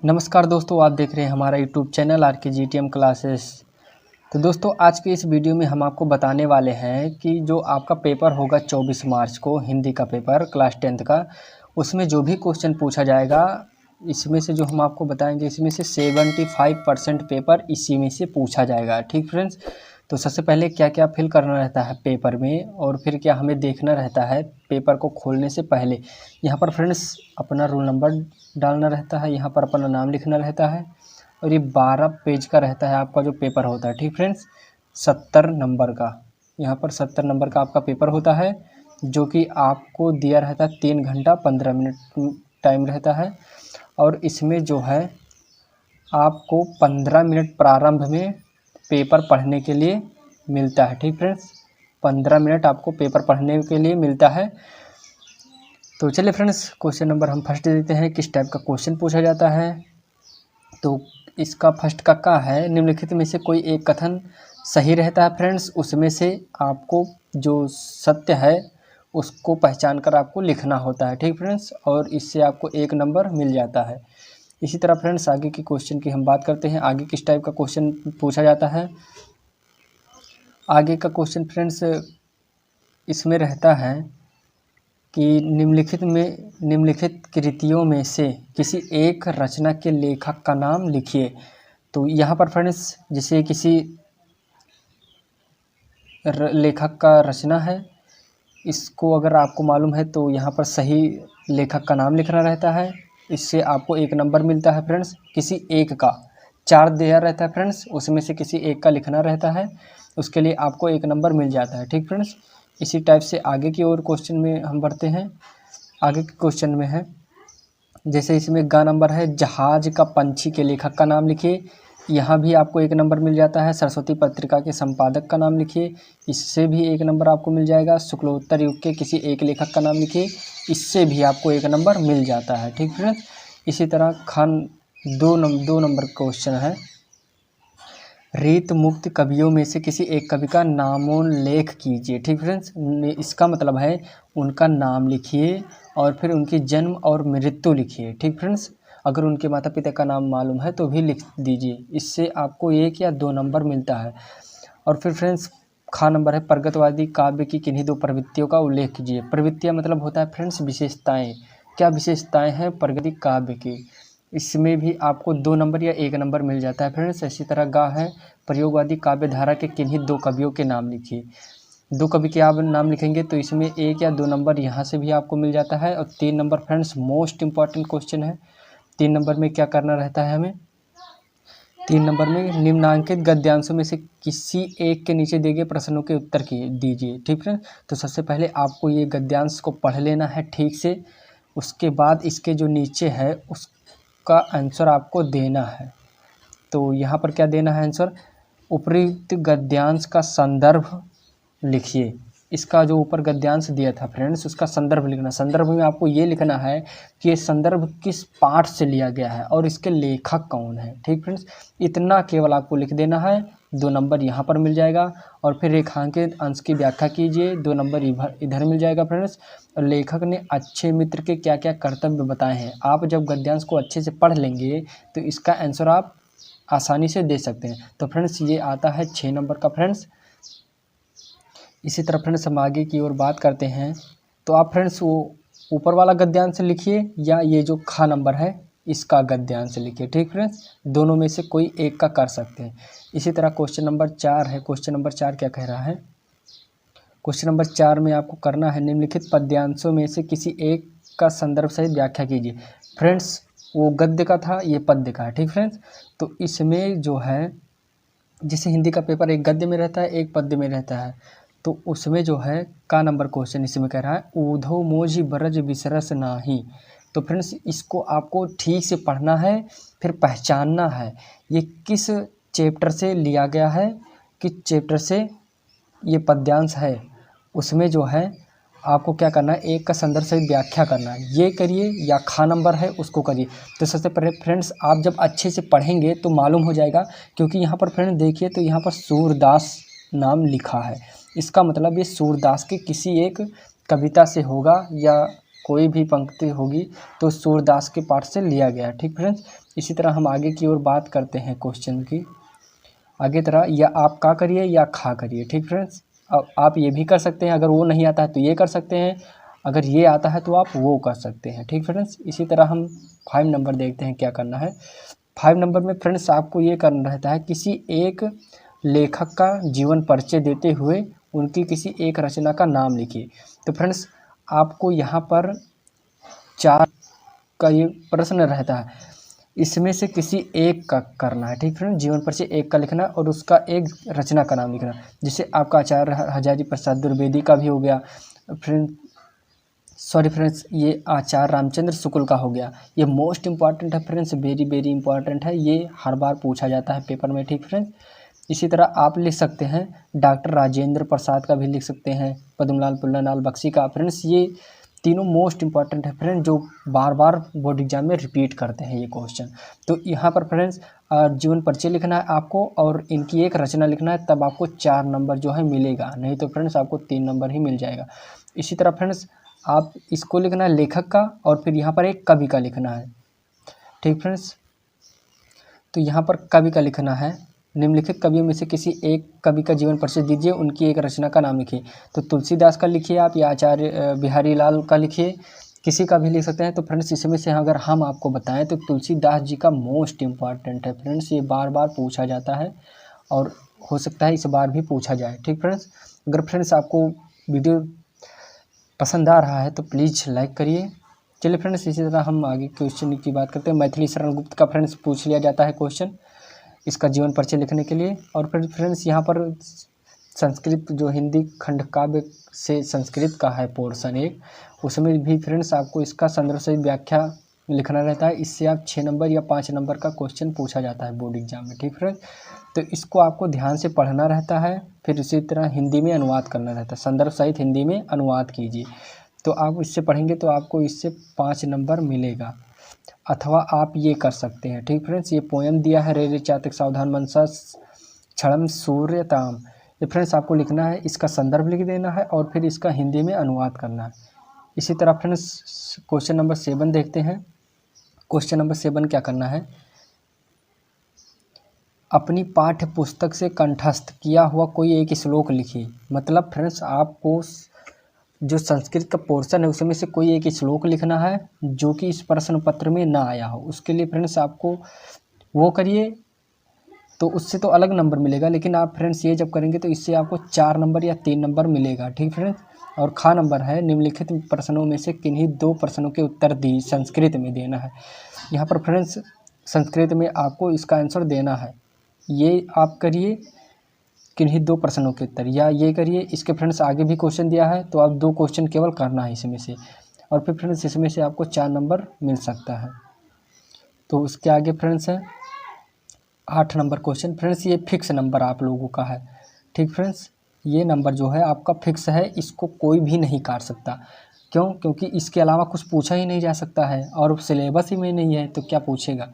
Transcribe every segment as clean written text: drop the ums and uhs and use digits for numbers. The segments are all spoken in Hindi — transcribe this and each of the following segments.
नमस्कार दोस्तों, आप देख रहे हैं हमारा यूट्यूब चैनल RKGTM क्लासेस। तो दोस्तों, आज की इस वीडियो में हम आपको बताने वाले हैं कि जो आपका पेपर होगा 24 मार्च को, हिंदी का पेपर क्लास 10th का, उसमें जो भी क्वेश्चन पूछा जाएगा, इसमें से जो हम आपको बताएंगे, इसमें से 75% पेपर इसी में से पूछा जाएगा। ठीक फ्रेंड्स, तो सबसे पहले क्या क्या फिल करना रहता है पेपर में और फिर क्या हमें देखना रहता है पेपर को खोलने से पहले। यहाँ पर फ्रेंड्स अपना रोल नंबर डालना रहता है, यहाँ पर अपना नाम लिखना रहता है और ये 12 पेज का रहता है आपका जो पेपर होता है। ठीक फ्रेंड्स, 70 नंबर का, यहाँ पर 70 नंबर का आपका पेपर होता है, जो कि आपको दिया रहता है 3 घंटा 15 मिनट टाइम रहता है। और इसमें जो है आपको 15 मिनट प्रारंभ में पेपर पढ़ने के लिए मिलता है। ठीक फ्रेंड्स, 15 मिनट आपको पेपर पढ़ने के लिए मिलता है। तो चलिए फ्रेंड्स, क्वेश्चन नंबर हम फर्स्ट देते हैं, किस टाइप का क्वेश्चन पूछा जाता है। तो इसका फर्स्ट का है, निम्नलिखित में से कोई एक कथन सही रहता है फ्रेंड्स, उसमें से आपको जो सत्य है उसको पहचान कर आपको लिखना होता है। ठीक फ्रेंड्स, और इससे आपको 1 नंबर मिल जाता है। इसी तरह फ्रेंड्स आगे की क्वेश्चन की हम बात करते हैं, आगे किस टाइप का क्वेश्चन पूछा जाता है। आगे का क्वेश्चन फ्रेंड्स इसमें रहता है कि निम्नलिखित कृतियों में से किसी एक रचना के लेखक का नाम लिखिए। तो यहाँ पर फ्रेंड्स जैसे किसी लेखक का रचना है, इसको अगर आपको मालूम है तो यहाँ पर सही लेखक का नाम लिखना रहता है, इससे आपको 1 नंबर मिलता है फ्रेंड्स। किसी एक का 4 दिया रहता है फ्रेंड्स, उसमें से किसी एक का लिखना रहता है, उसके लिए आपको 1 नंबर मिल जाता है। ठीक फ्रेंड्स, इसी टाइप से आगे की ओर क्वेश्चन में हम बढ़ते हैं। आगे के क्वेश्चन में है, जैसे इसमें ग नंबर है, जहाज का पंछी के लेखक का नाम लिखिए, यहाँ भी आपको 1 नंबर मिल जाता है। सरस्वती पत्रिका के संपादक का नाम लिखिए, इससे भी 1 नंबर आपको मिल जाएगा। शुक्लोत्तर युग के किसी एक लेखक का नाम लिखिए, इससे भी आपको 1 नंबर मिल जाता है। ठीक फ्रेंड्स, इसी तरह दो नंबर क्वेश्चन है, रीत मुक्त कवियों में से किसी एक कवि का नामोल्लेख कीजिए। ठीक फ्रेंड्स, इसका मतलब है उनका नाम लिखिए और फिर उनकी जन्म और मृत्यु लिखिए। ठीक फ्रेंड्स, अगर उनके माता पिता का नाम मालूम है तो भी लिख दीजिए, इससे आपको 1 या 2 नंबर मिलता है। और फिर फ्रेंड्स नंबर है, प्रगतवादी काव्य की किन्हीं 2 प्रवृत्तियों का उल्लेख कीजिए। प्रवृत्तियाँ मतलब होता है फ्रेंड्स विशेषताएँ, क्या विशेषताएँ हैं प्रगति काव्य की, इसमें भी आपको 2 नंबर या 1 नंबर मिल जाता है फ्रेंड्स। इसी तरह है, प्रयोगवादी काव्य धारा के किन्हीं 2 कवियों के नाम लिखिए। 2 कवि के आप नाम लिखेंगे तो इसमें 1 या 2 नंबर यहाँ से भी आपको मिल जाता है। और 3 number friends most important question है, 3 नंबर में क्या करना रहता है हमें, 3 नंबर में निम्नांकित गद्यांशों में से किसी एक के नीचे दिए गए प्रश्नों के उत्तर दीजिए। ठीक है, तो सबसे पहले आपको ये गद्यांश को पढ़ लेना है ठीक से, उसके बाद इसके जो नीचे है उसका आंसर आपको देना है। तो यहाँ पर क्या देना है आंसर, उपयुक्त गद्यांश का संदर्भ लिखिए। इसका जो ऊपर गद्यांश दिया था फ्रेंड्स, उसका संदर्भ लिखना। संदर्भ में आपको ये लिखना है कि ये संदर्भ किस पाठ से लिया गया है और इसके लेखक कौन है। ठीक फ्रेंड्स, इतना केवल आपको लिख देना है, 2 नंबर यहाँ पर मिल जाएगा। और फिर रेखांकित अंश की व्याख्या कीजिए, 2 नंबर इधर मिल जाएगा फ्रेंड्स। और लेखक ने अच्छे मित्र के क्या क्या कर्तव्य बताए हैं। आप जब गद्यांश को अच्छे से पढ़ लेंगे तो इसका आंसर आप आसानी से दे सकते हैं। तो फ्रेंड्स ये आता है 6 नंबर का फ्रेंड्स। इसी तरह फ्रेंड्स हम आगे की ओर बात करते हैं, तो आप फ्रेंड्स वो ऊपर वाला गद्यांश लिखिए या ये जो नंबर है इसका गद्यांश लिखिए। ठीक फ्रेंड्स, दोनों में से कोई एक का कर सकते हैं। इसी तरह क्वेश्चन नंबर 4 है, क्वेश्चन नंबर 4 क्या कह रहा है, क्वेश्चन नंबर 4 में आपको करना है, निम्नलिखित पद्यांशों में से किसी एक का संदर्भ सहित व्याख्या कीजिए। फ्रेंड्स वो गद्य का था, ये पद्य का है। ठीक फ्रेंड्स, तो इसमें जो है, जैसे हिंदी का पेपर एक गद्य में रहता है एक पद्य में रहता है, तो उसमें जो है का नंबर क्वेश्चन इसमें कह रहा है, ऊधो मोजी ब्रज बिसरस नाही। तो फ्रेंड्स इसको आपको ठीक से पढ़ना है, फिर पहचानना है ये किस चैप्टर से लिया गया है, किस चैप्टर से ये पद्यांश है। उसमें जो है आपको क्या करना है, एक का संदर्भ सहित व्याख्या करना है, ये करिए या नंबर है उसको करिए। तो सबसे पहले फ्रेंड्स आप जब अच्छे से पढ़ेंगे तो मालूम हो जाएगा, क्योंकि यहाँ पर फ्रेंड्स देखिए तो यहाँ पर सूरदास नाम लिखा है, इसका मतलब ये सूरदास के किसी एक कविता से होगा या कोई भी पंक्ति होगी तो सूरदास के पाठ से लिया गया। ठीक फ्रेंड्स, इसी तरह हम आगे की ओर बात करते हैं क्वेश्चन की। आगे तरह या आप का करिए या खा करिए। ठीक फ्रेंड्स, अब आप ये भी कर सकते हैं, अगर वो नहीं आता है तो ये कर सकते हैं, अगर ये आता है तो आप वो कर सकते हैं। ठीक फ्रेंड्स, इसी तरह हम 5 नंबर देखते हैं क्या करना है। 5 नंबर में फ्रेंड्स आपको ये करना रहता है, किसी एक लेखक का जीवन परिचय देते हुए उनकी किसी एक रचना का नाम लिखिए। तो फ्रेंड्स आपको यहाँ पर 4 का ये प्रश्न रहता है, इसमें से किसी एक का करना है। ठीक फ्रेंड्स, जीवन परिचय एक का लिखना और उसका एक रचना का नाम लिखना। जैसे आपका आचार्य हजारी प्रसाद द्विवेदी का भी हो गया फ्रेंड्स, ये आचार्य रामचंद्र शुक्ल का हो गया। ये मोस्ट इंपॉर्टेंट है फ्रेंड्स, वेरी वेरी इंपॉर्टेंट है, ये हर बार पूछा जाता है पेपर में। ठीक फ्रेंड्स, इसी तरह आप लिख सकते हैं डॉक्टर राजेंद्र प्रसाद का भी लिख सकते हैं, पद्मलाल पुल्लालाल बख्शी का। फ्रेंड्स ये तीनों मोस्ट इंपॉर्टेंट है फ्रेंड्स, जो बार बार बोर्ड एग्जाम में रिपीट करते हैं ये क्वेश्चन। तो यहाँ पर फ्रेंड्स जीवन परिचय लिखना है आपको और इनकी एक रचना लिखना है, तब आपको 4 नंबर जो है मिलेगा, नहीं तो फ्रेंड्स आपको 3 नंबर ही मिल जाएगा। इसी तरह फ्रेंड्स आप इसको लिखना है लेखक का और फिर यहाँ पर एक कवि का लिखना है। ठीक फ्रेंड्स, तो यहाँ पर कवि का लिखना है, निम्नलिखित कवियों में से किसी एक कवि का जीवन परिचय दीजिए, उनकी एक रचना का नाम लिखिए। तो तुलसीदास का लिखिए आप या आचार्य बिहारी लाल का लिखिए, किसी का भी लिख सकते हैं। तो फ्रेंड्स इसमें से अगर हम आपको बताएं तो तुलसीदास जी का मोस्ट इम्पॉर्टेंट है फ्रेंड्स, ये बार बार पूछा जाता है और हो सकता है इस बार भी पूछा जाए। ठीक फ्रेंड्स, अगर फ्रेंड्स आपको वीडियो पसंद आ रहा है तो प्लीज़ लाइक करिए। चलिए फ्रेंड्स, इसी तरह हम आगे क्वेश्चन की बात करते हैं। मैथिली शरण गुप्त का फ्रेंड्स पूछ लिया जाता है क्वेश्चन, इसका जीवन परिचय लिखने के लिए। और फिर फ्रेंड्स यहाँ पर संस्कृत जो हिंदी खंड काव्य से संस्कृत का है पोर्शन एक, उसमें भी फ्रेंड्स आपको इसका संदर्भ सहित व्याख्या लिखना रहता है। इससे आप 6 नंबर या 5 नंबर का क्वेश्चन पूछा जाता है बोर्ड एग्जाम में। ठीक फ्रेंड्स, तो इसको आपको ध्यान से पढ़ना रहता है, फिर इसी तरह हिंदी में अनुवाद करना रहता है, संदर्भ सहित हिंदी में अनुवाद कीजिए। तो आप इससे पढ़ेंगे तो आपको इससे 5 नंबर मिलेगा, अथवा आप ये कर सकते हैं। ठीक फ्रेंड्स, ये पोएम दिया है, रे रे चातक सावधान मनसा क्षणम सूर्यताम। ये फ्रेंड्स आपको लिखना है, इसका संदर्भ लिख देना है और फिर इसका हिंदी में अनुवाद करना है। इसी तरह फ्रेंड्स क्वेश्चन नंबर 7 देखते हैं। क्वेश्चन नंबर 7 क्या करना है, अपनी पाठ्य पुस्तक से कंठस्थ किया हुआ कोई एक श्लोक लिखिए। मतलब फ्रेंड्स आपको जो संस्कृत का पोर्शन है उसमें से कोई एक श्लोक लिखना है जो कि इस प्रश्न पत्र में ना आया हो। उसके लिए फ्रेंड्स आपको वो करिए तो उससे तो अलग नंबर मिलेगा, लेकिन आप फ्रेंड्स ये जब करेंगे तो इससे आपको 4 नंबर या 3 नंबर मिलेगा। ठीक फ्रेंड्स, और खा नंबर है, निम्नलिखित प्रश्नों में से किन्हीं 2 प्रश्नों के उत्तर दी संस्कृत में देना है। यहाँ पर फ्रेंड्स संस्कृत में आपको इसका आंसर देना है, ये आप करिए किन्हीं 2 प्रश्नों के उत्तर, या ये करिए। इसके फ्रेंड्स आगे भी क्वेश्चन दिया है तो आप 2 क्वेश्चन केवल करना है इसमें से, और फिर फ्रेंड्स इसमें से आपको 4 नंबर मिल सकता है। तो उसके आगे फ्रेंड्स है 8 नंबर क्वेश्चन। फ्रेंड्स ये फिक्स नंबर आप लोगों का है। ठीक फ्रेंड्स, ये नंबर जो है आपका फिक्स है, इसको कोई भी नहीं काट सकता। क्यों? क्योंकि इसके अलावा कुछ पूछा ही नहीं जा सकता है और सिलेबस ही में नहीं है तो क्या पूछेगा।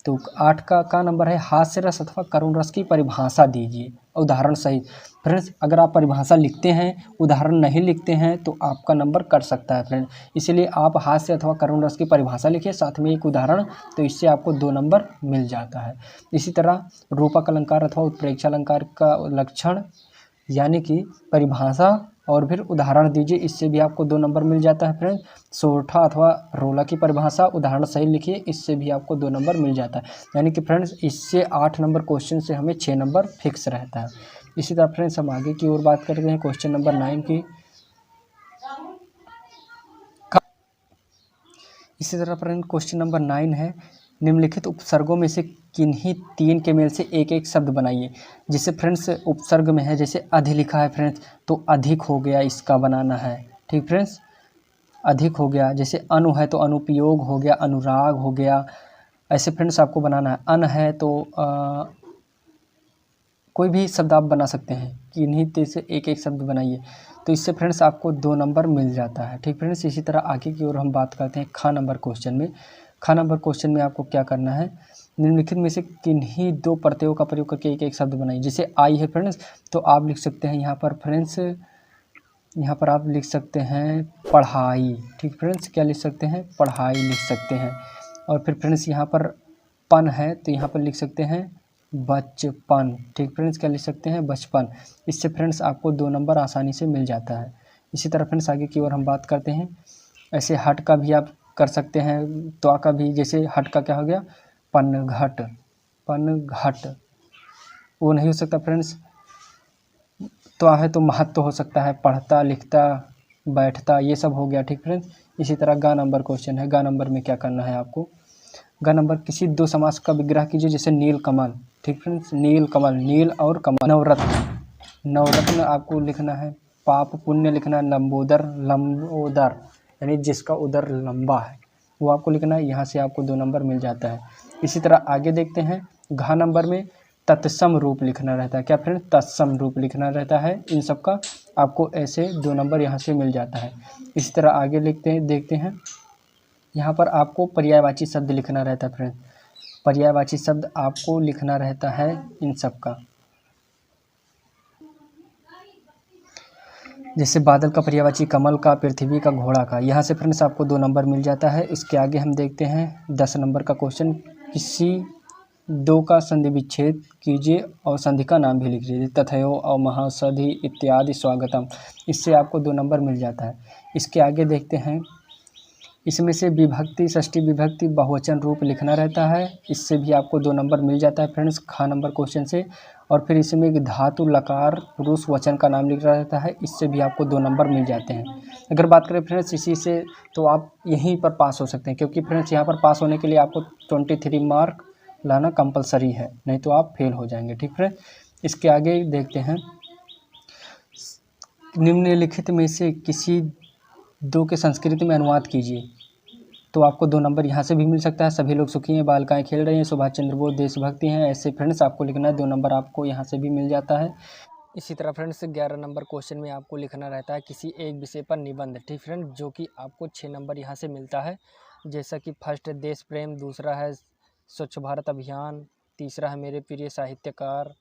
तो 8 का नंबर है, हास्य रस अथवा करुण रस की परिभाषा दीजिए उदाहरण सहित। फ्रेंड्स अगर आप परिभाषा लिखते हैं, उदाहरण नहीं लिखते हैं तो आपका नंबर कट सकता है फ्रेंड, इसीलिए आप हास्य अथवा करुण रस की परिभाषा लिखिए, साथ में एक उदाहरण, तो इससे आपको 2 नंबर मिल जाता है। इसी तरह रूपक अलंकार अथवा उत्प्रेक्षा अलंकार का लक्षण यानी कि परिभाषा और फिर उदाहरण दीजिए, इससे भी आपको 2 नंबर मिल जाता है फ्रेंड। सोरठा अथवा रोला की परिभाषा उदाहरण सही लिखिए, इससे भी आपको 2 नंबर मिल जाता है। यानी कि फ्रेंड्स इससे 8 नंबर क्वेश्चन से हमें 6 नंबर फिक्स रहता है। इसी तरह फ्रेंड्स हम आगे की ओर बात करते हैं क्वेश्चन नंबर 9 की। इसी तरह फ्रेंड क्वेश्चन नंबर 9 है, निम्नलिखित उपसर्गों में से किन्हीं 3 के मेल से एक एक शब्द बनाइए। जैसे फ्रेंड्स उपसर्ग में है, जैसे अधि लिखा है फ्रेंड्स तो अधिक हो गया, इसका बनाना है। ठीक फ्रेंड्स, अधिक हो गया। जैसे अनु है तो अनुपयोग हो गया, अनुराग हो गया, ऐसे फ्रेंड्स आपको बनाना है। अन है तो कोई भी शब्द आप बना सकते हैं, किन्हीं 3 से एक एक शब्द बनाइए, तो इससे फ्रेंड्स आपको 2 नंबर मिल जाता है। ठीक फ्रेंड्स, इसी तरह आगे की ओर हम बात करते हैं खा नंबर क्वेश्चन में। खा नंबर क्वेश्चन में आपको क्या करना है, निम्नलिखित में से किन्हीं 2 प्रत्ययों का प्रयोग करके एक एक शब्द बनाइए। जैसे आई है फ्रेंड्स तो आप लिख सकते हैं यहाँ पर फ्रेंड्स यहाँ पर आप लिख सकते हैं पढ़ाई। ठीक फ्रेंड्स, क्या लिख सकते हैं? पढ़ाई लिख सकते हैं। और फिर फ्रेंड्स यहाँ पर पन है तो यहाँ पर लिख सकते हैं बचपन। ठीक फ्रेंड्स, क्या लिख सकते हैं? बचपन। इससे फ्रेंड्स आपको 2 नंबर आसानी से मिल जाता है। इसी तरह फ्रेंड्स आगे की ओर हम बात करते हैं। ऐसे हट का भी आप कर सकते हैं, त्वा का भी। जैसे हट का क्या हो गया? पनघट। पनघट वो नहीं हो सकता फ्रेंड्स। त्वा है तो महत्व हो सकता है, पढ़ता लिखता बैठता ये सब हो गया। ठीक फ्रेंड्स, इसी तरह ग नंबर क्वेश्चन है। ग नंबर में क्या करना है आपको? ग नंबर किसी 2 समास का विग्रह कीजिए, जैसे नील कमल। ठीक फ्रेंड्स, नील कमल, नील और कमल। नवरत्न, नवरत्न आपको लिखना है। पाप पुण्य लिखना है। लंबोदर, लंबोदर यानी जिसका उदर लंबा है वो आपको लिखना है। यहाँ से आपको 2 नंबर मिल जाता है। इसी तरह आगे देखते हैं। घ नंबर में तत्सम रूप लिखना रहता है। क्या फ्रेंड्स? तत्सम रूप लिखना रहता है। इन सब का आपको ऐसे 2 नंबर यहाँ से मिल जाता है। इसी तरह आगे लिखते हैं, देखते हैं। यहाँ पर आपको पर्यायवाची शब्द लिखना रहता है फ्रेंड्स। पर्यायवाची शब्द आपको लिखना रहता है इन सब का। जैसे बादल का पर्यायवाची कमल का, पृथ्वी का, घोड़ा का। यहाँ से फ्रेंड्स आपको 2 नंबर मिल जाता है। इसके आगे हम देखते हैं 10 नंबर का क्वेश्चन। किसी 2 का संधि विच्छेद कीजिए और संधि का नाम भी लिख लीजिए। तथयो और महासधि इत्यादि स्वागतम। इससे आपको 2 नंबर मिल जाता है। इसके आगे देखते हैं। इसमें से विभक्ति, षष्ठी विभक्ति, बहुवचन रूप लिखना रहता है। इससे भी आपको 2 नंबर मिल जाता है फ्रेंड्स, ख नंबर क्वेश्चन से। और फिर इसमें एक धातु लकार पुरुष वचन का नाम लिखना रहता है। इससे भी आपको 2 नंबर मिल जाते हैं। अगर बात करें फ्रेंड्स इसी से, तो आप यहीं पर पास हो सकते हैं, क्योंकि फ्रेंड्स यहाँ पर पास होने के लिए आपको 23 मार्क लाना कंपलसरी है, नहीं तो आप फेल हो जाएंगे। ठीक है, इसके आगे देखते हैं। निम्नलिखित में से किसी 2 के संस्कृत में अनुवाद कीजिए, तो आपको 2 नंबर यहाँ से भी मिल सकता है। सभी लोग सुखी हैं, बालिकाएं खेल रही हैं, सुभाष चंद्र बोस देशभक्ति हैं। ऐसे फ्रेंड्स आपको लिखना है, 2 नंबर आपको यहाँ से भी मिल जाता है। इसी तरह फ्रेंड्स 11 नंबर क्वेश्चन में आपको लिखना रहता है किसी एक विषय पर निबंध। ठीक फ्रेंड्स, जो कि आपको 6 नंबर यहाँ से मिलता है। जैसा कि फर्स्ट देश प्रेम, दूसरा है स्वच्छ भारत अभियान, तीसरा है मेरे प्रिय साहित्यकार,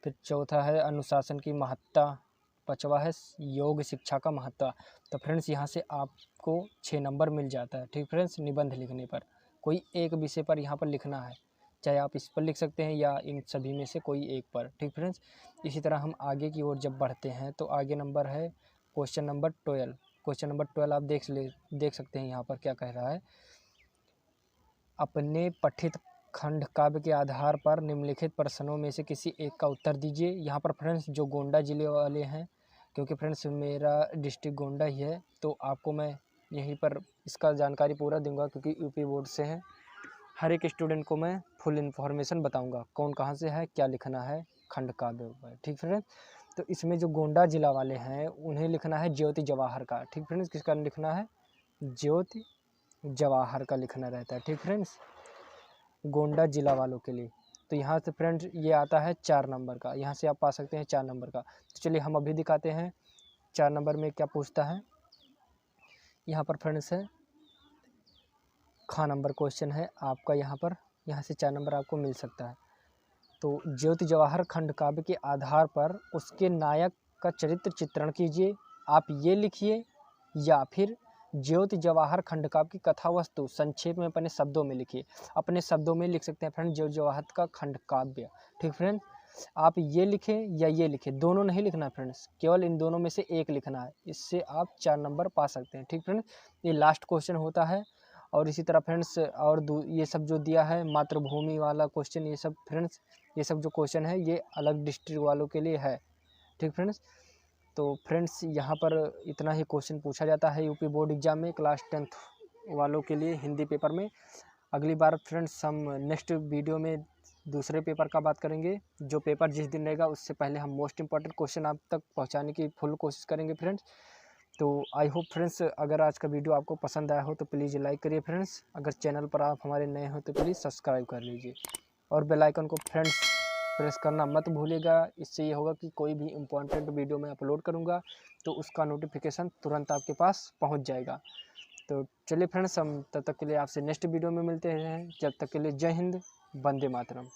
फिर चौथा है अनुशासन की महत्ता, 5वां है योग शिक्षा का महत्व। तो फ्रेंड्स यहाँ से आपको 6 नंबर मिल जाता है। ठीक फ्रेंड्स, निबंध लिखने पर कोई एक विषय पर यहाँ पर लिखना है, चाहे आप इस पर लिख सकते हैं या इन सभी में से कोई एक पर। ठीक फ्रेंड्स, इसी तरह हम आगे की ओर जब बढ़ते हैं तो आगे नंबर है क्वेश्चन नंबर 12। क्वेश्चन नंबर 12 आप देख सकते हैं यहाँ पर क्या कह रहा है। अपने पठित खंड काव्य के आधार पर निम्नलिखित प्रश्नों में से किसी एक का उत्तर दीजिए। यहाँ पर फ्रेंड्स जो गोंडा जिले वाले हैं, क्योंकि फ्रेंड्स मेरा डिस्ट्रिक्ट गोंडा ही है, तो आपको मैं यहीं पर इसका जानकारी पूरा दूंगा, क्योंकि यूपी बोर्ड से है। हर एक स्टूडेंट को मैं फुल इन्फॉर्मेशन बताऊंगा कौन कहाँ से है, क्या लिखना है खंड काव्य पर। ठीक फ्रेंड्स, तो इसमें जो गोंडा जिला वाले हैं उन्हें लिखना है ज्योति जवाहर का। ठीक फ्रेंड्स, किसका लिखना है? ज्योति जवाहर का लिखना रहता है। ठीक फ्रेंड्स, गोंडा जिला वालों के लिए। तो यहाँ से फ्रेंड्स ये आता है 4 नंबर का, यहाँ से आप पा सकते हैं 4 नंबर का। तो चलिए हम अभी दिखाते हैं 4 नंबर में क्या पूछता है। यहाँ पर फ्रेंड्स है ख नंबर क्वेश्चन है आपका, यहाँ से 4 नंबर आपको मिल सकता है। तो ज्योति जवाहर खंड काव्य के आधार पर उसके नायक का चरित्र चित्रण कीजिए। आप ये लिखिए, या फिर ज्योति जवाहर खंड काव्य की कथा वस्तु संक्षेप में अपने शब्दों में लिखिए। अपने शब्दों में लिख सकते हैं फ्रेंड ज्योति जवाहर का खंड काव्य। ठीक फ्रेंड, आप ये लिखें या ये लिखें, दोनों नहीं लिखना फ्रेंड्स, केवल इन दोनों में से एक लिखना है। इससे आप 4 नंबर पा सकते हैं। ठीक फ्रेंड्स, ये लास्ट क्वेश्चन होता है। और इसी तरह फ्रेंड्स और ये सब जो दिया है मातृभूमि वाला क्वेश्चन, ये सब फ्रेंड्स ये सब जो क्वेश्चन है ये अलग डिस्ट्रिक्ट वालों के लिए है। ठीक फ्रेंड्स, तो फ्रेंड्स यहाँ पर इतना ही क्वेश्चन पूछा जाता है यूपी बोर्ड एग्जाम में क्लास 10th वालों के लिए हिंदी पेपर में। अगली बार फ्रेंड्स हम नेक्स्ट वीडियो में दूसरे पेपर का बात करेंगे। जो पेपर जिस दिन रहेगा उससे पहले हम मोस्ट इंपॉर्टेंट क्वेश्चन आप तक पहुँचाने की फुल कोशिश करेंगे फ्रेंड्स। तो आई होप फ्रेंड्स अगर आज का वीडियो आपको पसंद आया हो तो प्लीज़ लाइक करिए फ्रेंड्स। अगर चैनल पर आप हमारे नए हो तो प्लीज़ सब्सक्राइब कर लीजिए और बेल आइकन को फ्रेंड्स प्रेस करना मत भूलिएगा। इससे ये होगा कि कोई भी इम्पोर्टेंट वीडियो मैं अपलोड करूँगा तो उसका नोटिफिकेशन तुरंत आपके पास पहुँच जाएगा। तो चलिए फ्रेंड्स, हम तब तक के लिए आपसे नेक्स्ट वीडियो में मिलते हैं। जब तक के लिए जय हिंद, वंदे मातरम।